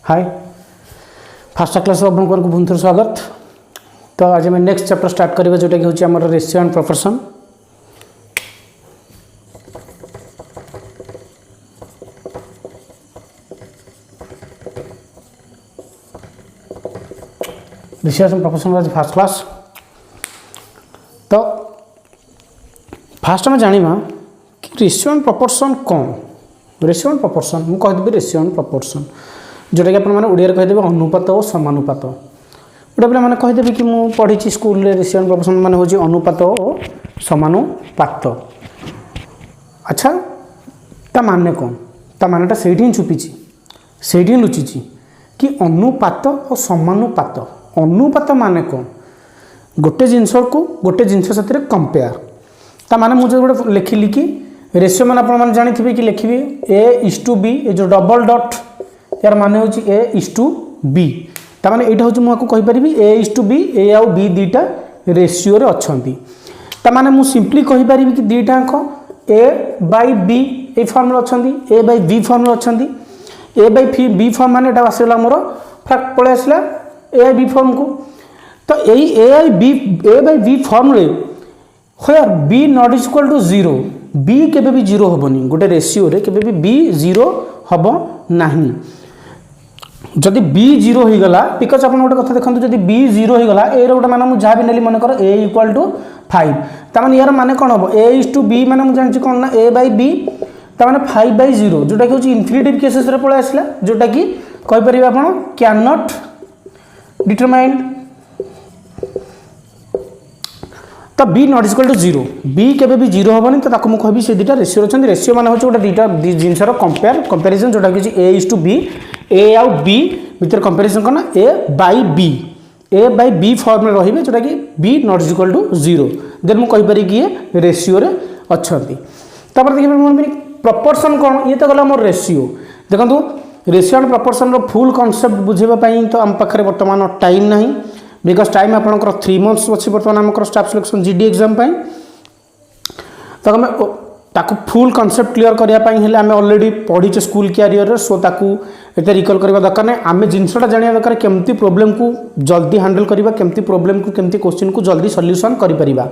हाय fast class आपको पुनः थोड़ा स्वागत। तो आज आम नेक्स्ट चैप्टर स्टार्ट करिबा जोटा कि होची हमर ratio and proportion. Ratio and proportion आज फास्ट क्लास। तो फास्ट में जानिबा कि रेशियो एंड प्रोपोर्शन कौन। रेशियो एंड प्रोपोर्शन मु कहदेबी रेशियो एंड प्रोपोर्शन जोटा कि आप ओडिया कहीदेवे अनुपात और समानुपात। गोटे पे मैंने कहीदेवी कि मुझे पढ़ी स्कूल रेशियो एंड प्रोपोर्शन मान हूँ अनुपात और समानुपात। अच्छा ता माने कौन, ता मानेटा से छुपी से लुचि कि अनुपात और समानुपात। अनुपात माने कौन, गोटे जिनस को गोटे जिनस साथ कंपेयर। ता माने मुझे गोटे लिखिली कि रेशियो मान आप जानी कि लिखी A:B ये जो डबल डॉट यार माने हूँ A:B। ताने यहाँ हूँ मुझे कहीपरि A:B ए आउ बी दीटा रेशियो रे अच्छी। ताने मुझे सिंपली कहीपरि कि दीटा A/B ये फॉर्म अच्छा A/B फॉर्म अच्छा A/B फॉर्म मान आसला मोर फैक्ट पलि आसला A/B फॉर्म को। तो यही A/B फॉर्म रे यार B not equal to 0 B केबे भी 0 होबनी। गोटे रेशियो रे केबे भी B 0 होबो नाही। जदि B 0 हो गला बिकज आप गोटे कथा देखते जब B 0 हो गला ए रोटे मान मुझे जहाँ भी नेली मन कर A=5 ताने यार माने कौन हम A:B माने मुझे जानी कौन ना A/B ताने 5/0 जोटा कि हूँ इनफिनिटिव केसेस रे पळै आसला जोटा कि कहि परिबे आपण कैन नॉट डिटरमाइंड। तो B not equal to 0 B केबे भी 0 होबनी। तो ताको मु कहबी से दीटा रेशियो रछन। रेशियो माने होचे गोटे दीटा जिनसर कंपैरिजन जोटा कि A:B A आउ B भितर कंपैरिजन करना A/B फॉर्म में रहिबे जोटा कि B not equal to 0 then मु कहि पारि कि ये रेशियो रे अछंती। तापर देखिबे मन प्रोपोर्शन कोन ये तो गला मोर रेशियो। देखंतु रेशियो एंड प्रोपोर्शन रो फुल कांसेप्ट बुझेबा पई तो हम पाखरे वर्तमान टाइम नहीं बिकज टाइम आपनकर 3 मंथ्स अछि वर्तमान हमकर स्टाफ सिलेक्शन GD एग्जाम पई। तो हमें ताकू फुल कांसेप्ट क्लियर करिया पई हेले हमें ऑलरेडी पढ़ीचे स्कूल कैरियर रे सो ताकू एते रिकॉल करबा दरकार नै। आमे जिनसटा जानिया दरकार केमती प्रॉब्लम को जल्दी हैंडल करिबा केमती प्रॉब्लम को केमती क्वेश्चन को जल्दी सॉल्यूशन करि परिबा।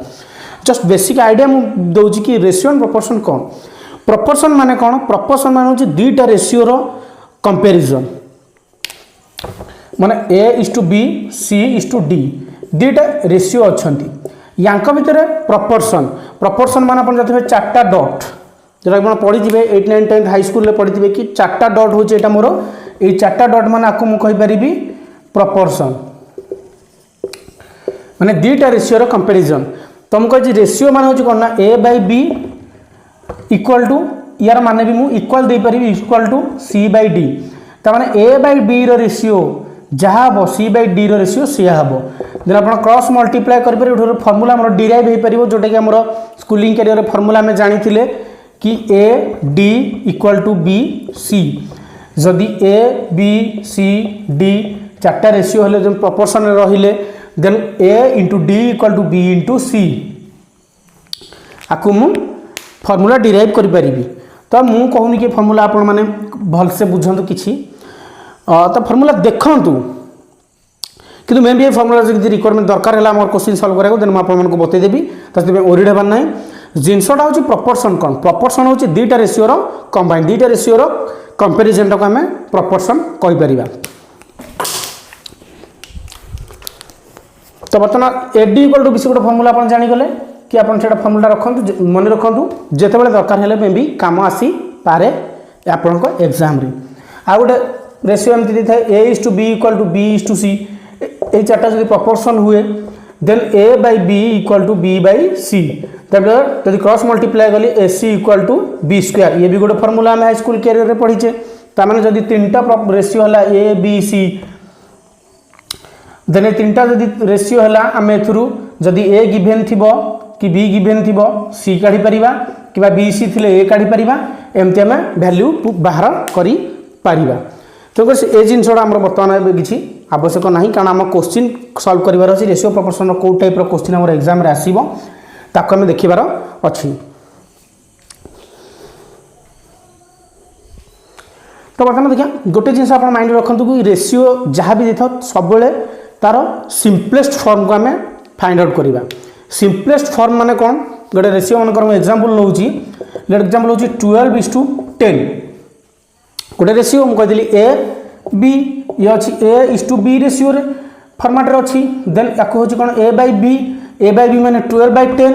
जस्ट बेसिक आइडिया मु दोउची कि ratio and proportion cone. Proportion माने कोन, प्रोपोर्शन माने होची दुईटा रेशियो रो कंपैरिजन माने A:B C:D दुईटा रेशियो अछंती यांक भितर प्रोपोर्शन। प्रोपोर्शन माने अपन जते चारटा डॉट जोटा आप पढ़ी 8, 9, 10 हाई स्कूल पढ़ी कि चारटा डॉट हूँ यहाँ मोर ये चारटा डॉट मान आपको मुझे कहीपरि प्रोपोर्शन माने दुईटा रेशियो रो कंपैरिजन। तो मुझे कही रेशियो मान हूँ कौन ना A/B इक्वल टू यार माने भी मुझे इक्वल दे पारि इक्वल टू C/D। ताने A/B रो रेशियो जहाँ हम C/D रो रेशियो सी हम देन आप क्रॉस मल्टीप्लाई करेंगे फर्मूला मोर डिराइव हो पार जोटा कि आम स्कूलिंग कैरियर फर्मूला आम जानी कि AD इक्वल टू BC। जदि ABCD चार्टा रेशियो हेले जो प्रोपोर्शन रहिले then A/D equal to B/C आपको मु फर्मूला डिराइव करि परिबी। तो मु कहूनी कि फर्मूला आपण माने भल से बुझंतु किछि तो फर्मूला देखंतु किंतु मे भी ये फर्मूला जदि रिक्वायरमेंट दरकार है मोर क्वेश्चन सॉल्व करा देन आपको बतई देवी। तो ओरिड हेबार ना जिनसटा हूँ प्रोपोर्शन कौन। प्रोपोर्शन हूँ दुईटा रेशियो रो कंबाइन दुईटा रेशियो रो कंपैरिजन टाको आम प्रोपोर्शन कहि परिबा। तो बर्तमान AD इक्वल टू BC गोटे फर्मूला आप जानीगले कि आप फर्मूला रखु मन रखु जिते दरकार है मे भी काम आसी पारे आपण एग्जाम रे। आ गोटे रेशियो एमती था A:B इक्वल टू B:C ये चार्टा जो प्रोपोर्शन हुए then A/B equal to B/C जब क्रॉस मल्टीप्लाई कली AC इक्वल टू B²। ये भी गोटे फर्मूला आम हाई स्कूल कैरियर में पढ़ीचे। ताने जदि 3टा रेशियो है A/B/C देन 3टा जदि रेशियो है आम एथुरु जदि A गिवेन थिबो कि B गिवेन थिबो C काढी परिबा कि BC थिले A काढी परिबा एमती आम वैल्यू बाहर करि परिबा। तो ये जिनसा आम बर्तमान किसी आवश्यक ना कारण आम क्वेश्चन सॉल्व करार अच्छी रेशियो प्रोपोर्शन कौ टाइप क्वेश्चन आम एग्जाम रे आसीबो ताको आम देखिबार अच्छी। तो बर्तमान देखिए गोटे जिन आप माइंड रखु कि रेसीओ जहाँ भी देता सब तार सिंपलेस्ट फॉर्म को आम फाइंड आउट करवा। सिंपलेस्ट फॉर्म माने कौन गोटे रेसीओ मन एग्जांपल नौ एग्जांपल हूँ 12:10 गोटे रेसीओ मुझे कहली ए बी ये अच्छी A:B रेसीओ फॉर्मेट अच्छी देन या हूँ कौन A/B माने 12/10।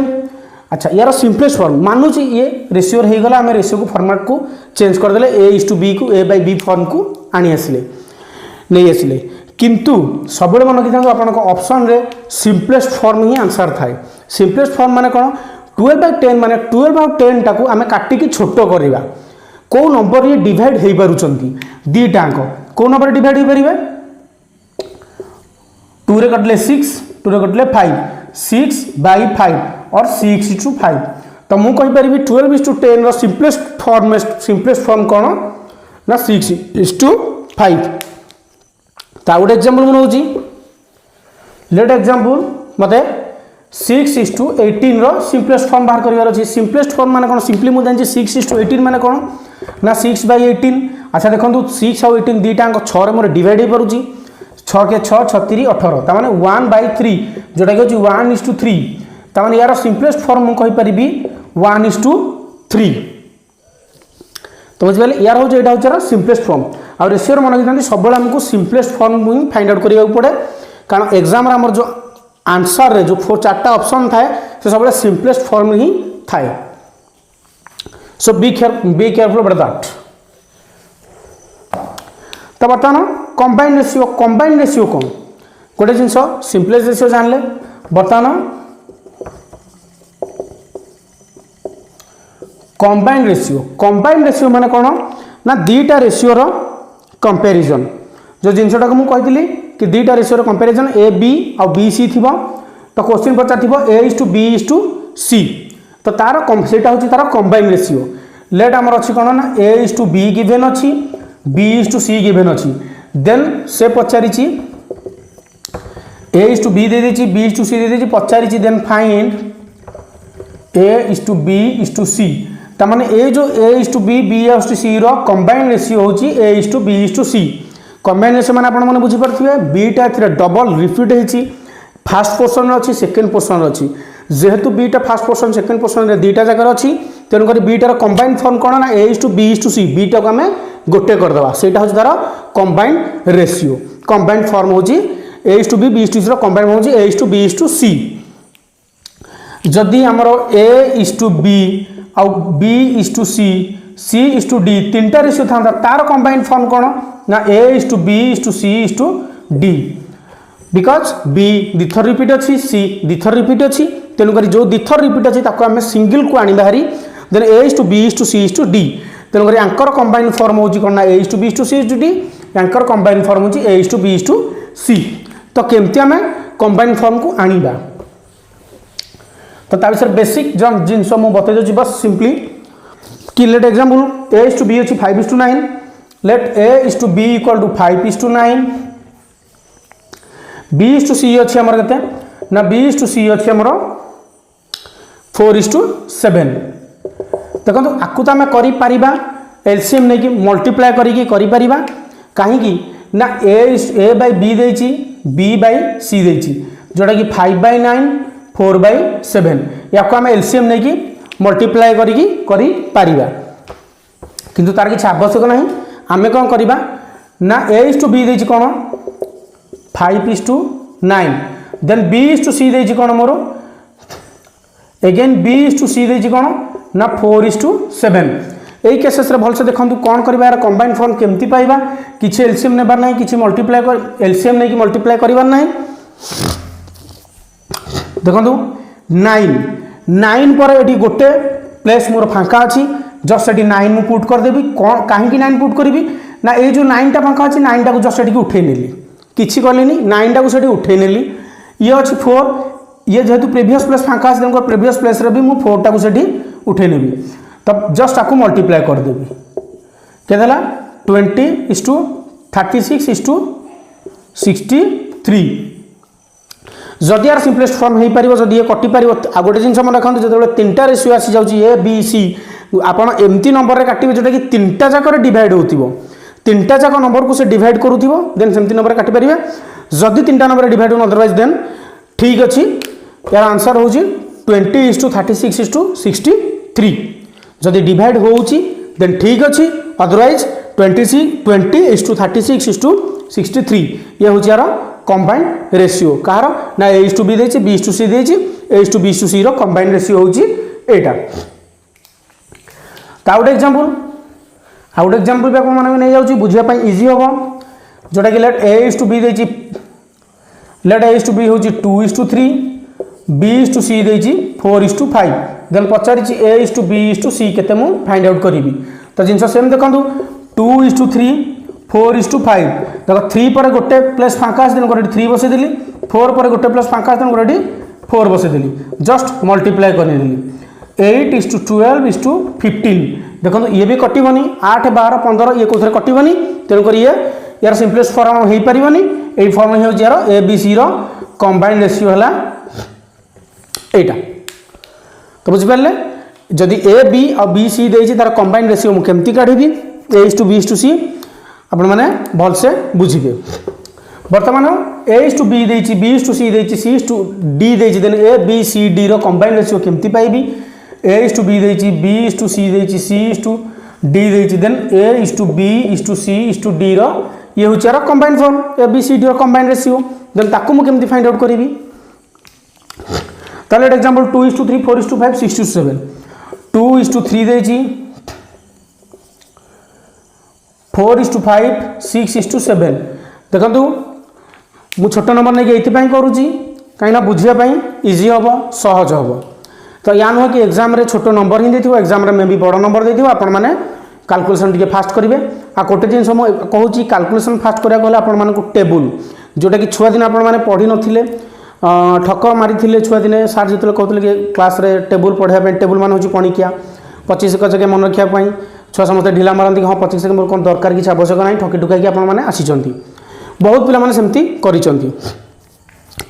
अच्छा यार सिंपलेस्ट फॉर्म मानुची ये रेसीओ होगा आम रेसीओ को फॉर्मेट को चेंज करदे A:B को A/B फॉर्म को आनी आसिले नहीं आसिले किंतु सब मन रखी था आप ऑप्शन रे सिंपलेस्ट फॉर्म ही आंसर थाए। सिंपलेस्ट फॉर्म माने कौन 12/10 माने 12/10 टाकू आम काटिकी छोट करवा कौ नंबर ये डिवाइड हो पार्टी दीटाक कौ नंबर डिवाइड हो पारे 2 रे कटले 6 2 रे कटले 5 6/5 और 6:5 तो मुझे कहींपरि 12:10 सिंपलेस्ट फॉर्म कौन ना 6:5। ता गोटे एग्जांपल मुझे लेट एग्जांपल मते 6:18 सिंपलेस्ट फॉर्म बाहर करार अच्छी। सिंपलेस्ट फॉर्म माने कौन सिंपली मुझे जानची 6:18 माने कौन ना 6/18। अच्छा देखो 6 और 18 दीटा 6 मोर डिवाइड हो पारुची 6 के 6 36 18 ताने 1/3 जोटा कि 1:3 ताने यार सिंपलेस्ट फॉर्म मुझे कहींपरि 1:3 तो बुझे यार हूँ यहाँ हूँ सिंपलेस्ट फॉर्म आ रेसीओ मन रखी सब आमको सिंपलेस्ट फॉर्म ही फाइंड आउट करा पड़े कारण एग्जाम आम जो आंसर रे जो 4टा ऑप्शन थाए से सब सिंपलेस्ट फॉर्म ही थाए। सो बी केयरफुल अबाउट दैट। तो बर्तमान कंबाइंड रेसीओ कौन गोटे जिन सिंपलेस्ट रेसीओ जानले बर्तमान कंबाइंड रेसीओ माने कौन ना दीटा रेसीओ रो कंपैरिजन जो जिनटा को मुझे कही कि दीटा रेसीओ कंपैरिजन A/B और B/C थी तो क्वेश्चन पचार A:B:C तो तार सेटा हूँ तार कंबाइंड रेसीओ लेट आमर अच्छी कौन ना A:B गिवेन अच्छी B:C गिवेन अच्छी देन से पचारि A:B दे B:C दे पचारि देन फाइंड A:B:C तामाने ए जो A:B B:C रो कंबाइंड रेसीओ हूँ A:B:C कंबाइंड रेसीओ माने आपण माने बुझी पारथिबे बीटा एथिरे डबल रिपीट होईची फास्ट पोर्शन अच्छी सेकेंड पोर्शन अच्छी जेहेतु beta first portion second portion रे दीटा जगह अच्छी तेणुक बीटार कंबाइंड फॉर्म कौन ना A:B:C बीटा को आम गोटे करदे से तार कंबाइंड रेसीओ कंबाइंड फॉर्म हूँ A:B B:C कंबाइंड हूँ A:B:C जदि आमर A:B आउ B:C C:D 3टा रेसीओ था तार कंबाइंड फॉर्म कौन ना A:B:C:D बिकज B दिथर रिपीट अच्छी C दिथर रिपीट अच्छी तेणुक जो दिथर रिपीट अच्छी आम सिंगल को आनी बाहरी देन A:B:C:D तेणुक यांकर कंबाइंड फॉर्म हूँ कौन ना A:B:C:D यांकर कंबाइंड फॉर्म हूँ A:B:C तो केमती आम कंबाइंड फॉर्म को आनिबा तो तार बेसिक जो जिनस मुझे बतई दूसरी बस सिंपली कि लेट एग्जांपल A:B अच्छी 5:9 लेट A:B = 5:9 B:C अच्छी आमर केते ना B:C अच्छी आमर 4:7 देखो आकु तो आम करिपरिबा एलसीएम नहीं कि मल्टीप्लाई करी कहीं ना A/B देछि B/C देछि जोटा कि 5/9 4/7 या आम एलसीएम नहीं कि मल्टीप्लाई करी पारिबा किंतु तार किसी आवश्यक नहीं आम कौन करवा ना A:B देछि कौन 5:9 देन B:C देछि कौन मोर अगेन B:C देछि कौन ना 4:7 यही केसेस भलसे देखो कौन करवा यार कंबाइंड फॉर्म केमती पाइबा किसी एलसीएम नेबार नहीं किसी मल्टीप्लाई एलसीएम नहीं कि मल्टीप्लाई करबार नहीं देखो 9 पर ये गोटे प्लेस मोर फांका अच्छी जस्ट से 9 मुझे पुट करदेवी कौन कहीं 9 पुट करी ना ये जो 9टा फांका अच्छी 9टा को जस्ट से उठे नेली किसी कलिनी 9टा को से उठे नेली ये अच्छी 4 ये जेहेतु प्रीवियस प्लेस फांका अच्छे तेनाली प्रीवियस प्लेस रे भी मुझे 4टा को से उठे नेबी तब जस्ट आपको मल्टीप्लाई करदेवी क्या 20:36:63 जदि यार सिंपलेस्ट फॉर्म हो पार जदि ये कटि पार आ गोटे जिन मन रखते जो 3टा रेसीओ आसी जाऊँगी A B C आपड़ एमती नंबर में काटे जोटा कि 3टा जाक डिवाइड हो तीनटा जाक नंबर को से डिवाइड करूथिबो देन सेमती नंबर काटि परिबे जदि तीनटा नंबर डिवाइड होन अदरवाइज देन ठीक अछि यार आंसर होउची 20:36:63 जदि डिवाइड होउची देन ठीक अछि अदरवाइज 20:36:63 ये होउची यार कंबाइंड रेशियो कार ना A:B देछि B:C देछि A:B:C रो कंबाइंड रेशियो होउची एटा आउट एग्जांपल भी आपन माने नै जाउची बुझिया पई इजी होबो जोटा कि लेट A:B देछि लेट A:B होउची 2:3 B:C देछि 4:5 देन पचारिछि A:B:C केते मु फाइंड आउट करिवि तो जिंस सेम देखंतु 2:3 4:5 देखो 3 पर गोटे प्लस फांका देन गोटे 3 बसे देली 4 पर गोटे प्लस फांका देन गोटे 4 बसे देली जस्ट मल्टीप्लाई करने देली 8:12:15 देखो ये भी कटिबनी 8 12 15 ये कोथरे कटिबनी तेन कर ये यार सिंपलेस्ट फॉर्म हो परिबनी ए फॉर्म हो यार ABC रो कंबाइंड रेशियो हला एटा तो बुझ पाले जदि AB और BC देछि तार कंबाइंड रेशियो मु केमती काढिबी A:B:C आपण माने भल से बुझिबे वर्तमान A:B देछि B:C देछि C:D देछि देन ABCD रो कंबाइंड रेशियो केमती पाइबी A:B देछि B:C देछि C:D देछि देन A:B:C:D रो ये होछि यार कंबाइंड फॉर्म ABCD रो कंबाइंड रेशियो देन ताकू मु केमती फाइंड आउट करिवि ताले एग्जांपल 2:3 4:5 6:7 2:3 देछि 4:5 6:7 देखंतु मु छोट नंबर नै एथि पई करूची काइना बुझिया पई इजी होबो सहज होबो तो या नुह कि एग्जाम रे छोट नंबर ही देथिबो एग्जाम रे मे भी बड़ नंबर देथिबो आपण माने कैलकुलेशन टिके फास्ट करिवे आ कोटे दिन समय कहूची कैलकुलेशन फास्ट करिया कहले आपण माने को टेबल जोटा कि छुआ दिन आपण माने पढी नथिले ठक मारी थिले छुआ दिन सर जतले कहतले कि क्लास रे टेबल पढिया पे टेबल मान होची पणिकिया 25 का जगह मन रखिया पई छुआ समस्त ढिला मारंती हां 25 सेकंड कोन दरकार कि आवश्यक नै ठकी ठुका कि आपण माने आसीचंती बहुत पिला माने सेमती करिचंती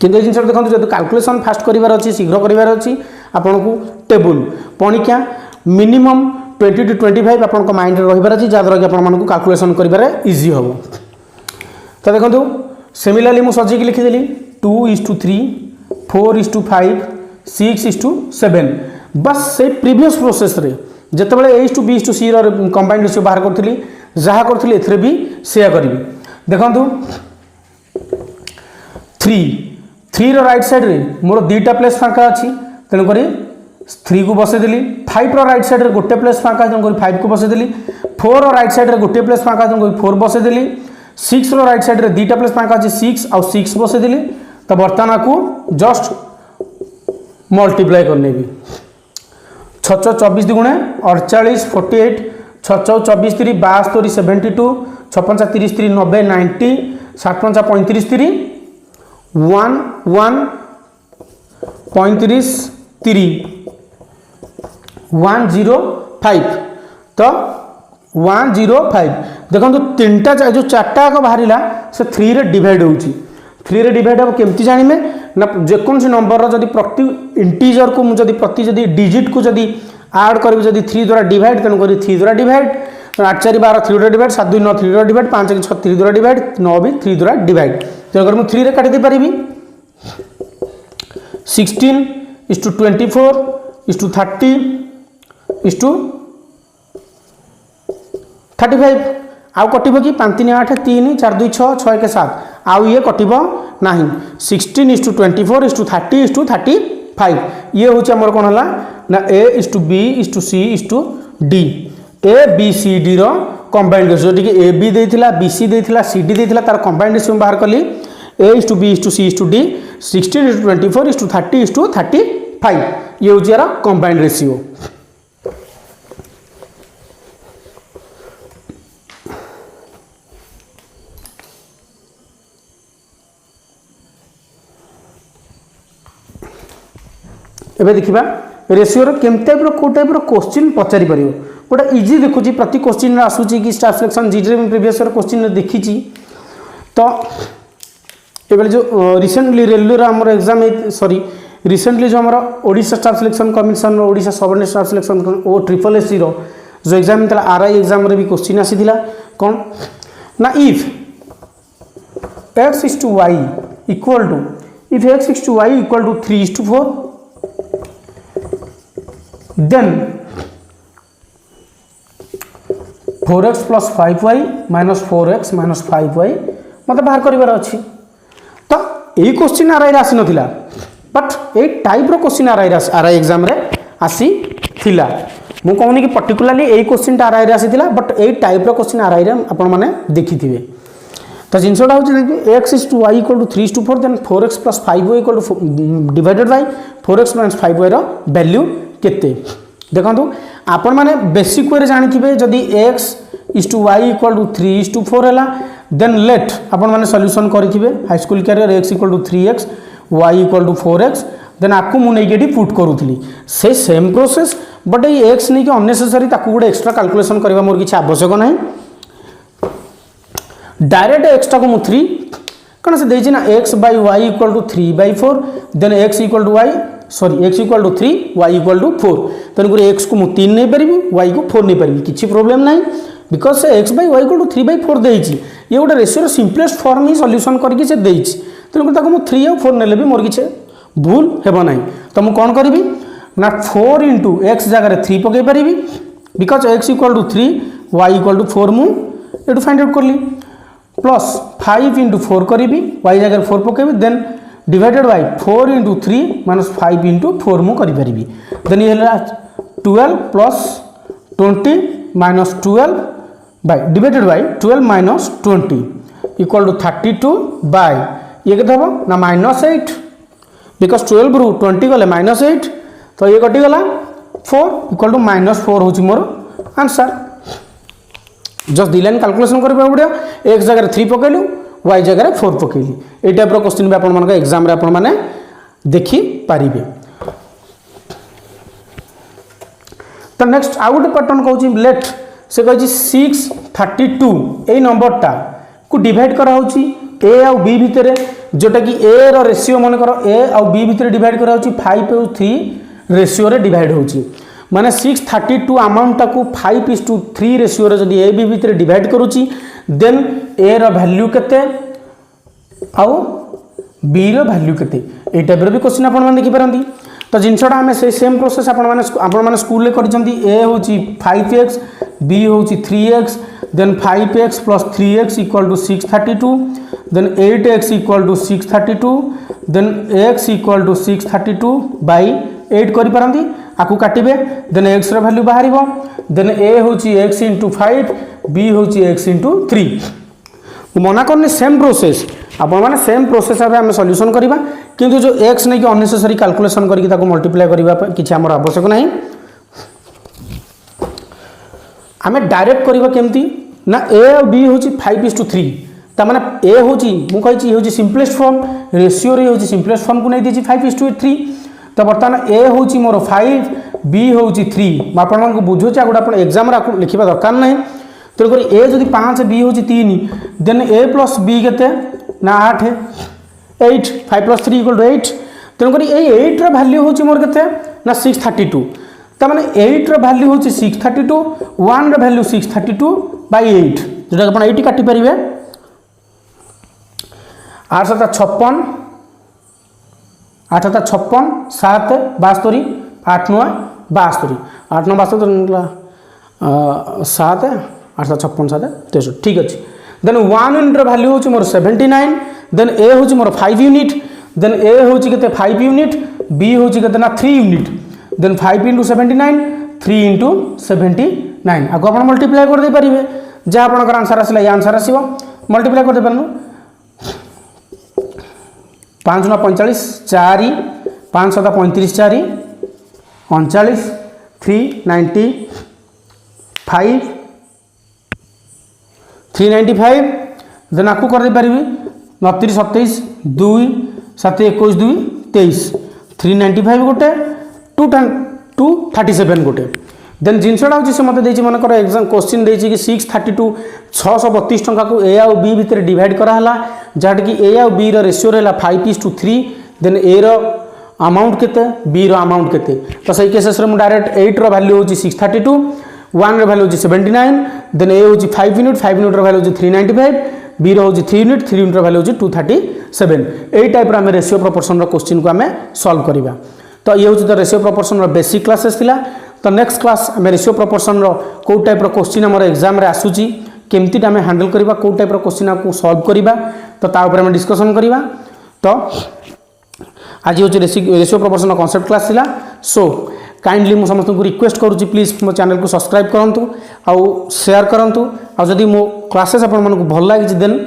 किंतु ए जिंस देखंतु जदि कैलकुलेशन फास्ट करिवार अछि शीघ्र करिवार अछि आपण को टेबल पणिकिया मिनिमम 20 to 25 आपण को माइंड रे रहिबार अछि जादर कि आपण मानकु कैलकुलेशन करिबारे इजी होबो तो देखंतु सिमिलरली मु सजी के लिखि देली 2:3 4:5 6:7 बस से प्रीवियस प्रोसेस रे जेतेबेले A:B:C रो कंबाइंड रेशियो बाहर करथली जहा करथली एथरे भी सेया करबी देखंतु 3 रो राइट साइड रे मोर दुईटा प्लेस फांका अछि तेन करी 3 को बसे देली 5 रो राइट साइड रे गोटे प्लेस फांका तेन करी 5 को बसे देली 4 रो राइट साइड रे गोटे प्लेस फांका तेन करी 4 बसे देली 6 रो राइट साइड रे दुईटा प्लेस फांका अछि 6 और 6 बसे देली तो वर्तमान को जस्ट मल्टीप्लाई करने भी 6 24 दुगुणे 48 48 6 24 3 72 72 56 30 3 90 90 60 35 3 1 1 35 3 105 तो 105 देखो तीनटा जो चार्टा को बाहर से 3 रे डिवाइड होउची 3 रे डिवाइड हम केमती जानिमे ना जेकोन नंबर जदि प्रति इंटीजर को जदि प्रति जदि डिजिट को जदि ऐड करी जदि 3 द्वारा डिवाइड तेन करी 3 द्वारा डिवाइड 8 4 12 3 द्वारा डिवाइड 7 2 9 3 द्वारा डिवाइड 5 1 6 3 द्वारा डिवाइड 9 भी 3 द्वारा डिवाइड तेन करी मु 3 रे काटि दे परिबी 16:20:30:35 आउ कटिबो कि 5 3 8 3 4 2 6 6 1 7 आउ ये कटिबो नाही 16:24:30:35 ये होची हमर कोन हला ना A:B:C:D ABCD रो कंबाइंड रेशियो कि AB देथिला BC देथिला CD देथिला तार कंबाइंड रेशियो बाहर कली A:B:C:D 16:24:30:35 ये होची यार कंबाइंड रेशियो एबे देखिबा रेशियो रो केम टाइप रो को टाइप रो क्वेश्चन पचारि परियो गोटा इजी देखुची प्रति क्वेश्चन रे आसुची कि स्टाफ सिलेक्शन जीडी में प्रीवियस रो क्वेश्चन देखिची तो एबे जो रिसेंटली रेलवे रो हमर एग्जाम सॉरी रिसेंटली जो हमर ओडिशा स्टाफ सिलेक्शन कमिशन रो ओडिशा सबऑर्डिनेट स्टाफ सिलेक्शन ओ SSC रो जो एग्जाम तला आरआई एग्जाम रे भी क्वेश्चन आसीथिला कोन ना if x is to y equal to, if x is to y equal to 3:4, then 4x plus 5y minus 4x minus 5y मतलब बाहर कर अच्छी। तो यही क्वेश्चन आर आई आसी ना, बट ये टाइप रो क्वेश्चन आर आई एग्जाम रे आसी थिला। मु कहूनी कि पर्टिकुलाली यही क्वेश्चन आर आई आसी थिला, बट यही टाइप रो क्वेश्चन आर आई रे आपण माने देखि थिबे। तो जिनसटा हूँ देखिए x is to y equal to 3:4, देन 4x plus 5y equal to divided by 4x minus 5y रो वैल्यू केते देखंतु। आपण माने बेसिक वे जानिथिबे जदी x is to y equal to 3:4 हैला, देन लेट आपण माने सॉल्यूशन करिथिबे high school career x equal to 3x y equal to 4x, then आपको मु नेगेटिव पुट करूथली से सेम प्रोसेस, बट ये x नै कि अननेसेसरी ताकू गुडे एक्स्ट्रा कैलकुलेशन करबा मोर किछ आवश्यक नाही। डायरेक्ट एक्स टाक मु 3 कौन से देछि ना x by y equal to 3/4, देन x equal to y sorry x equal to 3 y equal to 4, तेन गुरे x को मु 3 नै परिबी y को 4 नै परिबी, किछि प्रॉब्लम नाही बिकॉज से x by y equal to 3/4 देछि। ये गोटे रेशियो सिंपलेस्ट फॉर्म ही सॉल्यूशन करके से देछि, तेन गुरे ताको मु 3 और 4 नेले भी मोर किछि भूल हेबो नाही। तो मु कोन करबी ना 4 into x जगह रे 3 पके परिबी, because x equal to 3 y equal to 4 मु एटू फाइंड आउट करली, प्लस 5 into 4 करी y जगह 4 पकेबी, then divided by 4 into 3 minus 5 into 4 मु करी परिबी, देन ये 12 plus 20 minus 12 by divided by 12 minus 20 equal to 32 by ये के हबो ना -8, बिकॉज 12 रु 20 गले -8, तो ये कटि गला 4 इक्वल टू -4 होची मोर answer. Just the line calculation करबा पड़ियो, x जगह 3 पकेलु y जगह 4 पकेली। ए टाइप रो क्वेश्चन भी आपण मन एग्जाम रे आपण माने देखि पारिबे। तो नेक्स्ट आउ गोटे पैटर्न कहूची लेट से कहूची 632 ए नंबरटा को डिवाइड करा होची a और b भितर, जोटा कि a रो रेशियो मन करो a और b भितर डिवाइड करा होची 5 और 3 रेशियो रे डिवाइड होची, माने 632 अमाउंट टाकू 5:3 रेशियो रे जदी ए बी भितर डिवाइड करूची, देन ए रो वैल्यू केते आउ बी रो वैल्यू केते, ए टाइप रो भी क्वेश्चन आपण माने देखि परंती। तो जिनसटा हमें से सेम प्रोसेस आपण माने स्कूल रे करजंती, ए होची 5x b होची 3x, then 5x plus 3x equal to 632, then 8x equal to 632, then x equal to 632 by 8 करि परंती, आकु काटिबे, देन x रो वैल्यू बाहरिबो, देन a होची x into 5 b होची x into 3। मना करने सेम प्रोसेस आपण माने सेम प्रोसेस आबे हम सॉल्यूशन करिबा, किंतु जो x नै कि अननेसेसरी कैलकुलेशन करके ताको मल्टीप्लाई करिबा किछि हमर आवश्यक नाही। हमें डायरेक्ट करिबा केमती ना a और b होची 5:3, ता माने a होची मु कहिछि होची सिंपलेस्ट फॉर्म, रेशियो रे होची सिंपलेस्ट फॉर्म को नै दिछि 5:3। तो बर्तमान ए होची मोर 5 b होची 3, आपण को बुझो चा गुडा आपण एग्जाम रा लिखिबा दरकार नै। तो ए जदि 5 b होची 3, देन a plus b केते ना 8 8 5 plus 3 equal to 8, तेन करी ए 8 रा वैल्यू होची मोर केते ना 632, ता माने 8 रा वैल्यू होची 632, 1 रा वैल्यू 632 by 8, जेटा आपण 80 काटि परिबे 8 7 56 8 7 56 7 72 8 9 72 8 9 72 7 8 7 56 7 63 ठीक अछि। देन 1 यूनिट रो वैल्यू होची मोर 79, देन a होची मोर 5 यूनिट, देन a होची केते 5 यूनिट, b होची केते ना 3 यूनिट, देन 5 into 79 3 into 79 आगो आपण मल्टीप्लाई कर दे परिबे, जे आपनकर आंसर आसिला या आंसर आसीबो मल्टीप्लाई कर दे परनु 5 9 45 4 5 7 35 4 39 395 395, देन आपको कर दे पारिबी 29 27 2 7 21 2 23 395 गोटे 237 गोटे। देन जिनसटा होची से मते देछि मन कर एग्जाम क्वेश्चन देछि कि 632 632 टंका को ए और बी भितर डिवाइड करा हला, जाट कि ए और बी रो रेशियो रहला 5:3, देन ए रो अमाउंट केते बी रो अमाउंट केते। तो सही केसेस रे मु डायरेक्ट 8 रो वैल्यू होची 632, वन वैल्यू हूँ 79 देन ए हूँ 5 यूनिट 5 यूनिट वैल्यू हूँ 395 बी रो 3 यूनिट 3 यूनिट वैल्यू हूँ 237 यही टाइप आम रेशियो प्रपोर्शन क्वेश्चन को आम सॉल्व करवा। तो ये हूँ तो रेशियो प्रपोर्शन बेसिक क्लासेस थिला। तो नेक्स्ट क्लास आम रेशियो प्रपोर्शन कौ टाइप क्वेश्चन आम एग्जाम आसूची केमती आम हैंडल करवा कौ टाइप क्वेश्चन को सॉल्व करवा तो ताऊपर आम डिस्कसन करवा। तो आज हूँ रेशियो प्रपोर्शन कॉन्सेप्ट क्लास थिला। सो काइंडली मु समस्त को रिक्वेस्ट करुँची प्लीज मो चैनल को सब्सक्राइब करूँ आउ शेयर करूँ आउ जदि मो क्लासेस आपण मानक भल लगी देन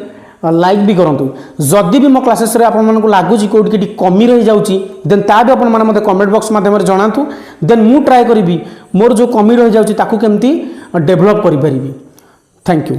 लाइक भी करूँ। जदि भी मो क्लासेस रे आपण मानक लागुची कोठी कि कमी रही जाउची देन ता भी आपण माने मते कमेंट बॉक्स माध्यम रे जणातु देन मु ट्राई करिवि मोर जो कमी रही जाउची ताकू केमती डेवलप करि परिबि। Thank you.